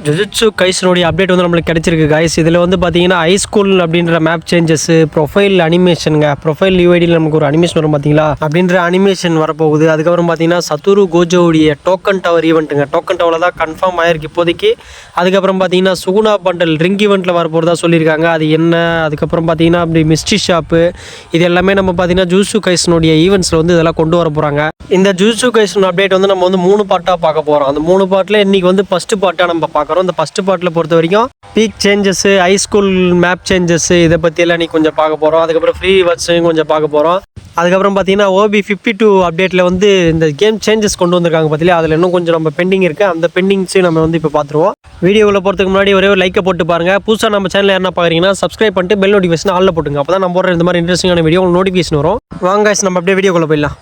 Jujutsu கைஸனுடைய update வந்து நம்மளுக்கு கிடைச்சிருக்கு கைஸ். இதில் வந்து பார்த்தீங்கன்னா ஹை ஸ்கூல் அப்படின்ற மேப் சேஞ்சஸ், ப்ரொஃபைல் அனிமேஷனுங்க, ப்ரொஃபைல் யூஐடியில் நமக்கு ஒரு அனிமேஷன் வரும் பார்த்தீங்களா, அப்படின்ற அனிமேஷன் வரப்போகுது. அதுக்கப்புறம் பார்த்தீங்கன்னா சத்துரு கோஜோவுடைய டோக்கன் டவர் ஈவெண்ட்டுங்க, டோக்கன் டவரில் தான் கன்ஃபார்ம் ஆயிருக்கு இப்போதைக்கு. அதுக்கப்புறம் பார்த்தீங்கன்னா சுகுணா பண்டல் ரிங் ஈவெண்ட்டில் வரப்போகிறதா சொல்லியிருக்காங்க. அது என்ன, அதுக்கப்புறம் பார்த்தீங்கன்னா அப்படி மிஸ்ட்ரி ஷாப்பு, இது எல்லாமே நம்ம பார்த்தீங்கன்னா ஜுஜுட்சு கைஸனுடைய ஈவெண்ட்ஸில் வந்து இதெல்லாம் கொண்டு வர போகிறாங்க. இந்த ஜுஜுட்சு கைஸன் அப்டேட் வந்து நம்ம வந்து 3 பார்ட்டாக பார்க்க போகிறோம். அந்த 3 பார்ட்டில் இன்றைக்கி வந்து ஃபஸ்ட்டு பார்ட்டாக நம்ம பார்க்குறோம். இந்த ஃபஸ்ட்டு பார்ட்டில் பொறுத்த வரைக்கும் peak changes, high school map changes, இதை பற்றியெல்லாம் இன்றைக்கி கொஞ்சம் பார்க்க போகிறோம். அதுக்கப்புறம் ஃப்ரீ வேர்ட்ஸையும் கொஞ்சம் பார்க்க போகிறோம். அதுக்கப்புறம் பார்த்தீங்கன்னா OB52 அப்டேட்டில் வந்து இந்த கேம் சேஞ்சஸ் கொண்டு வந்திருக்காங்க பார்த்தீங்களா, அதில் இன்னும் கொஞ்சம் நம்ம பெண்டிங் இருக்குது. அந்த பெண்டிங்ஸையும் நம்ம வந்து இப்போ பார்த்துருவோம். வீடியோவில் போகிறதுக்கு முன்னாடி ஒரே ஒரு லைக்கை போட்டு பாருங்கள். புதுசாக நம்ம சேனல் என்ன பார்க்குறீங்கன்னா சப்ஸ்கிரைப் பண்ணிட்டு பெல் நோட்டிஃபிகேஷன் ஆல்ல போட்டுங்க. அப்போ தான் நம்ம போடுற இந்த மாதிரி இன்ட்ரெஸ்டிங்கான வீடியோ உங்களுக்கு நோட்டிஃபிகேஷன் வரும். வாங்க நம்ம அப்படியே வீடியோக்குள்ளே போயிடலாம்.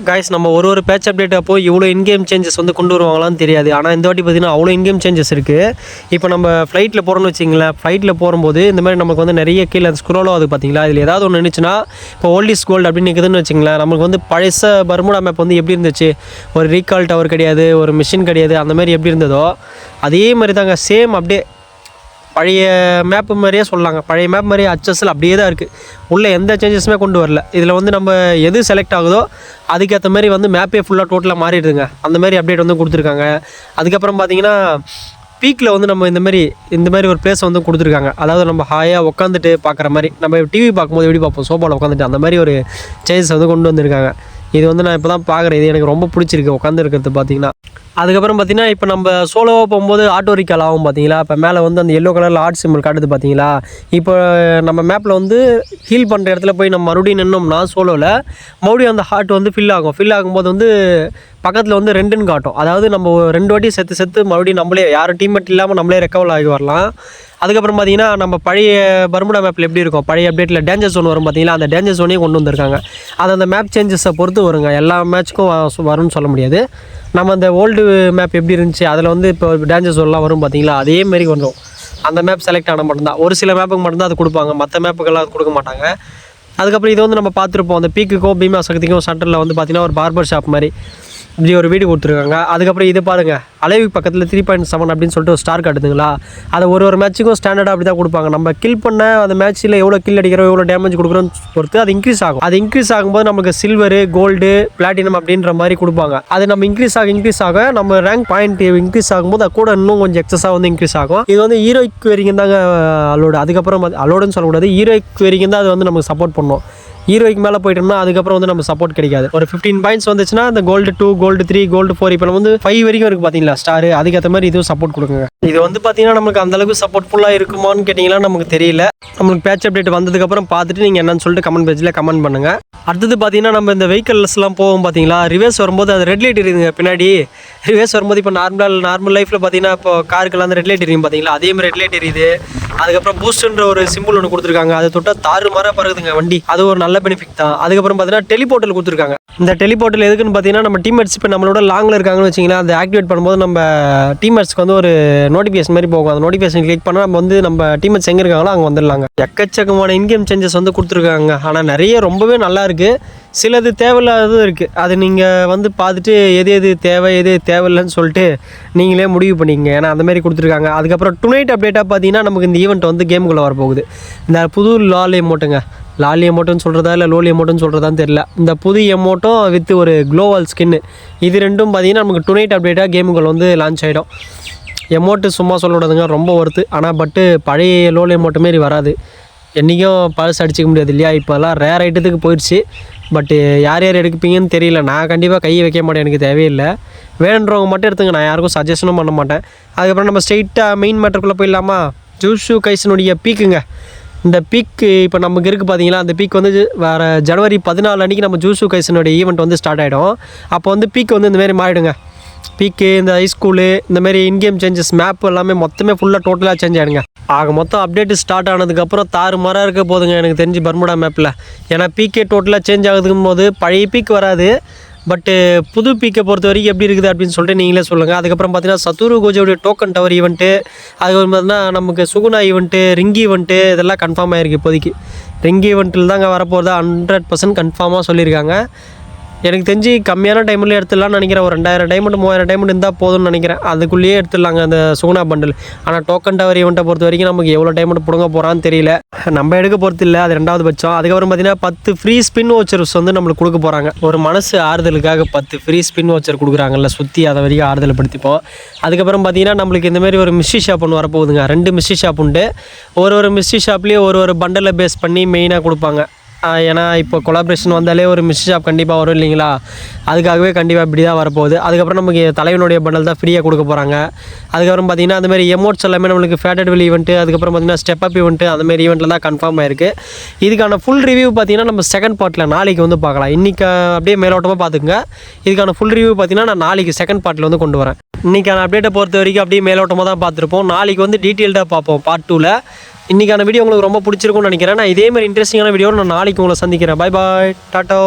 கைஸ், நம்ம ஒரு பேட்ச் அப்டேட் அப்போ இவ்வளோ இன்கேம் சேஞ்சஸ் வந்து கொண்டு வருவாங்களான்னு தெரியாது. ஆனால் இந்த வாட்டி பார்த்தீங்கன்னா அவ்வளோ இன்கேம் சேஞ்சஸ் இருக்குது. இப்போ நம்ம ஃப்ளைட்டில் போகிறோன்னு வச்சிங்களேன், ஃப்ளைட்டில் போகும்போது இந்த மாதிரி நமக்கு வந்து நிறைய கீழே அந்த ஸ்க்ரோலோ அது பார்த்தீங்களா, இதில் ஏதாவது ஒன்று இருந்துச்சுன்னா, இப்போ ஓல்ட் இஸ் கோல்டு அப்படின்னு இருக்குதுன்னு வச்சிங்களேன், நமக்கு வந்து பழைச பர்முடா மேப் வந்து எப்படி இருந்துச்சு, ஒரு ரீகால் டவர் கிடையாது, ஒரு மிஷின் கிடையாது, அந்த மாதிரி எப்படி இருந்ததோ அதே மாதிரி தாங்க, சேம் அப்படியே பழைய மேப்பு மாதிரியே சொல்லலாங்க. பழைய மேப் மாதிரியே அச்சஸில் அப்படியே தான் இருக்குது. உள்ளே எந்த சேஞ்சஸுமே கொண்டு வரல. இதில் வந்து நம்ம எது செலக்ட் ஆகுதோ அதுக்கேற்ற மாதிரி வந்து மேப்பே ஃபுல்லாக டோட்டலாக மாறிடுதுங்க. அந்த மாதிரி அப்டேட் வந்து கொடுத்துருக்காங்க. அதுக்கப்புறம் பார்த்தீங்கன்னா பீக்கில் வந்து நம்ம இந்த மாதிரி ஒரு பிளேஸ் வந்து கொடுத்துருக்காங்க. அதாவது நம்ம ஹாயாக உட்காந்துட்டு பார்க்குற மாதிரி, நம்ம டிவி பார்க்கும்போது எப்படி பார்ப்போம், சோஃபாவில் உட்காந்துட்டு, அந்த மாதிரி ஒரு சேஞ்சஸ் வந்து கொண்டு வந்திருக்காங்க. இது வந்து நான் இப்போ தான் பார்க்குறேன். இது எனக்கு ரொம்ப பிடிச்சிருக்கு உட்காந்துருக்கிறது பார்த்தீங்கன்னா. அதுக்கப்புறம் பார்த்தீங்கன்னா இப்போ நம்ம சோலோவாக போகும்போது ஆட்டோ ரீகால் ஆகும் பார்த்தீங்களா, இப்போ மேலே வந்து அந்த எல்லோ கலரில் ஆர்ட் சிம்பிள் காட்டுது பார்த்தீங்களா. இப்போ நம்ம மேப்பில் வந்து ஹீல் பண்ணுற இடத்துல போய் நம்ம மறுபடியும் நின்னோம்னா சோலோவில் மறுபடியும் அந்த ஹார்ட் வந்து ஃபில் ஆகும்போது வந்து பக்கத்தில் வந்து 2ன்னு காட்டும். அதாவது நம்ம 2 வாட்டி செத்து மறுபடியும் நம்மளே யாரும் டீம்மேட் இல்லாமல் நம்மளே ரெக்கவர் ஆகி வரலாம். அதுக்கப்புறம் பார்த்தீங்கன்னா நம்ம பழைய பர்முடா மேப்பில் எப்படி இருக்கும், பழைய அப்டேட்டில் டேஞ்சர் ஜோன் வரும் பார்த்தீங்களா, அந்த டேஞ்சர் ஜோனையும் கொண்டு வந்திருக்காங்க. அது அந்த மேப் சேஞ்சஸை பொறுத்து வருங்க. எல்லா மேட்ச்சுக்கும் வரும்னு சொல்ல முடியாது. நம்ம அந்த ஓல்டு மேப் எப்படி இருந்துச்சு அதில் வந்து இப்போ டேஞ்சர் ஜோன்லாம் வரும் பார்த்தீங்களா, அதேமாரி வந்துடும். அந்த மேப் செலக்ட் ஆனால் மட்டும்தான், ஒரு சில மேப்புக்கு மட்டும்தான் அது கொடுப்பாங்க, மற்ற மேப்புக்கெல்லாம் அது கொடுக்க மாட்டாங்க. அதுக்கப்புறம் இது வந்து நம்ம பார்த்துருப்போம், அந்த பீக்குக்கும் பீமா சக்திக்கும் சென்டரில் வந்து பார்த்திங்கன்னா ஒரு பார்பர் ஷாப் மாதிரி இப்படி ஒரு வீடு கொடுத்துருக்காங்க. அதுக்கப்புறம் இது பாருங்கள், அலைவு பக்கத்தில் 3.7 அப்படின்னு சொல்லிட்டு ஒரு ஸ்டார் காட்டுதுங்களா, அதை ஒரு மேட்ச்சுக்கும் ஸ்டாண்டர்டாக அப்படி தான் கொடுப்பாங்க. நம்ம கில் பண்ண அந்த மேட்ச்சில் எவ்வளோ கில் அடிக்கிறோம், எவ்வளோ டேமேஜ் கொடுக்குறோன்னு பொறுத்து அது இன்க்ரீஸ் ஆகும். அது இன்க்ரீஸ் ஆகும்போது நமக்கு சில்வரு, கோல்டு, பிளாட்டினம் அப்படின்ற மாதிரி கொடுப்பாங்க. அது நம்ம இன்க்ரீஸ் ஆக நம்ம ரேங்க் பாயிண்ட் இன்க்ரீஸ் ஆகும்போது அது கூட இன்னும் கொஞ்சம் எக்ஸஸாக வந்து இன்க்ரீஸ் ஆகும். இது வந்து ஹீரோய்க்கு வரைக்கும் தாங்க அலோடு. அதுக்கப்புறம் அலோடுன்னு சொல்லக்கூடாது, ஹீரோய்க்கு வரைக்கும் தான் அது வந்து நமக்கு சப்போர்ட் பண்ணும். ஹீரோய்க்கு மேலே போயிட்டோம்னா அதுக்கப்புறம் வந்து நம்ம சப்போர்ட் கிடைக்காது. ஒரு 15 பாயிண்ட்ஸ் வந்துச்சுன்னா அந்த கோல்டு 2, கோல்டு 3, கோல்டு 4, இப்போ நம்ம வந்து 5 வரைக்கும் இருக்குது பார்த்தீங்களா ஸ்டாரு, அதுக்கேற்ற மாதிரி இதுவும் சப்போர்ட் கொடுக்குங்க. இது வந்து பார்த்தீங்கன்னா நமக்கு அந்தளவுக்கு சப்போர்ட்ஃபுல்லாக இருக்குமான்னு கேட்டிங்கன்னா நமக்கு தெரியல. நம்மளுக்கு பேட்ச் அப்டேட் வந்ததுக்கப்புறம் பார்த்துட்டு நீங்கள் என்னன்னு சொல்லிட்டு கமெண்ட் பேஜில் கமெண்ட் பண்ணுங்கள். அடுத்தது பார்த்தீங்கன்னா நம்ம இந்த வெஹிக்கல்ஸ்லாம் போவோம் பார்த்தீங்களா, ரிவர்ஸ் வரும்போது அது ரெட் லைட் இருக்குதுங்க பின்னாடி. ரிவர்ஸ் வரும்போது இப்போ நார்மல் லைஃப்பில் பார்த்தீங்கன்னா இப்போ காருக்கெல்லாம் அந்த ரெட் லைட் எரியும் பார்த்தீங்களா, அதே மாதிரி ரெட் லைட் எரியுது. அதுக்கப்புறம் பூஸ்ட்ன்ற ஒரு சிம்பிள் ஒன்று கொடுத்துருக்காங்க, அதை தொட்டால் தாறு மாற பறகுதுங்க வண்டி, அது ஒரு நல்ல பெனிஃபிட் தான். அதுக்கப்புறம் பார்த்தீங்கன்னா டெலிபோர்ட்டல் கொடுத்துருக்காங்க. இந்த டெலிபோர்ட்டல் எதுக்குன்னு பார்த்தீங்கன்னா நம்ம டீம்மேட்ஸ் இப்போ நம்மளோட லாங்கில் இருக்காங்கன்னு வச்சிங்கன்னா அதை ஆக்டிவேட் பண்ணும்போது நம்ம டீம்மேட்ஸ்க்கு வந்து ஒரு நோட்டிஃபிகேஷன் மாதிரி போகும். அந்த நோட்டிஃபிகேஷன் கிளிக் பண்ணால் நம்ம வந்து நம்ம டீம்மேட்ஸ் எங்கே இருக்காங்களோ அங்கே வந்துடலாங்க. எக்கச்சக்கமான இன்கேம் சேஞ்சஸ் வந்து கொடுத்துருக்காங்க. ஆனால் நிறைய ரொம்பவே நல்லா இருக்குது, சிலது தேவையில்லாததும் இருக்குது. அது நீங்கள் வந்து பார்த்துட்டு எது தேவை எது தேவையில்லைன்னு சொல்லிட்டு நீங்களே முடிவு பண்ணிக்கங்க. ஏன்னா அந்தமாரி கொடுத்துருக்காங்க. அதுக்கப்புறம் டுநைட் அப்டேட்டாக பார்த்தீங்கன்னா நமக்கு இந்த ஈவெண்ட் வந்து கேமுக்குள்ளே வரப்போகுது. இந்த புது லால் எமோட்டுங்க, லாலி எமோட்டுன்னு சொல்கிறதா இல்லை லோலி எமோட்டுன்னு சொல்கிறதான்னு தெரியல, இந்த புது எமோட்டும் வித் ஒரு க்ளோவல் ஸ்கின்னு, இது ரெண்டும் பார்த்தீங்கன்னா நமக்கு டுநைட் அப்டேட்டாக கேமுக்குள்ளே வந்து லான்ச் ஆகிடும். எமோட்டு சும்மா சொல்லக்கூடாதுங்க, ரொம்ப ஒர்த்து. ஆனால் பழைய லோல் எமோட்டு மாரி வராது, என்றைக்கும் பழசு அடிச்சிக்க முடியாது இல்லையா. இப்போல்லாம் ரேர் ஐட்டத்துக்கு போயிடுச்சு. பட்டு யார் எடுப்பீங்கன்னு தெரியல. நான் கண்டிப்பாக கையை வைக்க மாட்டேன், எனக்கு தேவையில்லை. வேணுன்றவங்க மட்டும் எடுத்துங்க, நான் யாருக்கும் சஜஷனும் பண்ண மாட்டேன். அதுக்கப்புறம் நம்ம ஸ்ட்ரெயிட்டாக மெயின் மேட்டருக்குள்ளே போயிடலாமா. ஜுஜுட்சு கைஸனுடைய பீக்குங்க, இந்த பீக்கு இப்போ நமக்கு இருக்குது பார்த்தீங்களா, அந்த பீக் வந்து வேறு ஜனவரி 14 அன்றைக்கி நம்ம ஜுஜுட்சு கைஸனுடைய ஈவெண்ட் வந்து ஸ்டார்ட் ஆகிடும். அப்போ வந்து பீக் வந்து இந்தமாரி மாறிடுங்க. பீக்கு, இந்த ஹை ஸ்கூலு, இந்தமாரி இன்கேம் சேஞ்சஸ், மேப் எல்லாமே மொத்தமே ஃபுல்லாக டோட்டலாக சேஞ்ச் ஆகிடுங்க. மொத்தம் அப்டேட்டு ஸ்டார்ட் ஆனதுக்கப்புறம் தாறு மாறாக இருக்க போதுங்க எனக்கு தெரிஞ்சு பர்முடா மேப்பில். ஏன்னா பீக்கே டோட்டலாக சேஞ்ச் ஆகுதுக்கும் போது பழைய பீக் வராது, பட்டு புது பீக்கை பொறுத்த வரைக்கும் எப்படி இருக்குது அப்படின்னு சொல்லிட்டு நீங்களே சொல்லுங்கள். அதுக்கப்புறம் பார்த்தீங்கன்னா சத்துரு கோஜோடைய டோக்கன் டவர் ஈவெண்ட்டு, அதுக்கப்புறம் பார்த்தீங்கன்னா நமக்கு சுகுணா ஈவெண்ட்டு, ரிங்கி ஈவெண்ட்டு இதெல்லாம் கன்ஃபார்ம் ஆகிருக்கு. இப்போதைக்கு ரிங்கி ஈவெண்ட்டில் தாங்க வரப்போகிறது 100% கன்ஃபார்மாக சொல்லியிருக்காங்க. எனக்கு தெரிஞ்சு கம்மியான டைமில் எடுத்துடலாம்னு நினைக்கிறேன். ஒரு 2000 டைமண்ட் 3000 டைமண்ட் இருந்தால் போதும்னு நினைக்கிறேன். அதுக்குள்ளேயே எடுத்துடலாங்க அந்த சுகுணா பண்டில். ஆனால் டோக்கன் டவர் ஈவெண்ட்டை பொறுத்த வரைக்கும் நமக்கு எவ்வளோ டைமண்ட் பிடுங்க போகிறான்னு தெரியல. நம்ம எடுக்க போகிறது இல்லை, அது 2வது பட்சம். அதுக்கப்புறம் பார்த்தீங்கன்னா 10 ஃப்ரீ ஸ்பின் வச்சர்ஸ் வந்து நம்மளுக்கு கொடுக்க போகிறாங்க. ஒரு மனசு ஆறுதலுக்காக 10 ஃப்ரீ ஸ்பின் வச்சர் கொடுக்குறாங்கல்ல, சுற்றி அதை வரைக்கும் ஆறுதல் படுத்திப்போம். அதுக்கப்புறம் பார்த்தீங்கன்னா நம்மளுக்கு இந்தமாரி ஒரு மிஸ்ட்ரி ஷாப் ஒன்று வரப்போகுதுங்க. 2 மிஸ்ட்ரி ஷாப் உண்டு. ஒரு மிஸ்ட்ரி ஷாப்லேயே ஒரு பண்டலை பேஸ் பண்ணி மெயினாக கொடுப்பாங்க. ஏன்னா இப்போ கொலாபரேஷன் வந்தாலே ஒரு மிஸ்ட்ரி ஷாப் கண்டிப்பாக வரும் இல்லைங்களா, அதுக்காகவே கண்டிப்பாக இப்படி தான் வரப்போகுது. அதுக்கப்புறம் நமக்கு தலைவனுடைய பண்டல் தான் ஃப்ரீயாக கொடுக்க போகிறாங்க. அதுக்கப்புறம் பார்த்திங்கன்னா அந்தமாரி எமோட்ஸ் எல்லாமே நம்மளுக்கு ஃபேட்டட் வில் ஈவெண்ட்டு, அதுக்கப்புறம் பார்த்திங்கன்னா ஸ்டெப் அப் ஈவெண்ட்டு, அந்தமாரி ஈவெண்ட்டில் தான் கன்ஃபார்ம் ஆயிருக்கு. இதுக்கான ஃபுல் ரிவ்யூ பார்த்திங்கன்னா நம்ம செகண்ட் பார்ட்டில் நாளைக்கு வந்து பார்க்கலாம். இன்றைக்கி அப்படியே மேலோட்டமாக பார்த்துக்குங்க. இதுக்கான ஃபுல் ரிவ்யூ பார்த்திங்கன்னா நான் நாளைக்கு செகண்ட் பார்ட்டில் வந்து கொண்டு வரேன். இன்றைக்கான அப்டேட்டை பொறுத்த வரைக்கும் அப்படியே மேலோட்டமாக தான் பார்த்துருப்போம். நாளைக்கு வந்து டீட்டெயில்டாக பார்ப்போம் பார்ட் 2ல். இன்றைக்கான வீடியோ உங்களுக்கு ரொம்ப பிடிச்சிருக்கும்னு நினைக்கிறேன். நான் இதேமாதிரி இன்ட்ரெஸ்டிங்கான வீடியோ நான் நாளைக்கு உங்களை சந்திக்கிறேன். Bye bye, tata.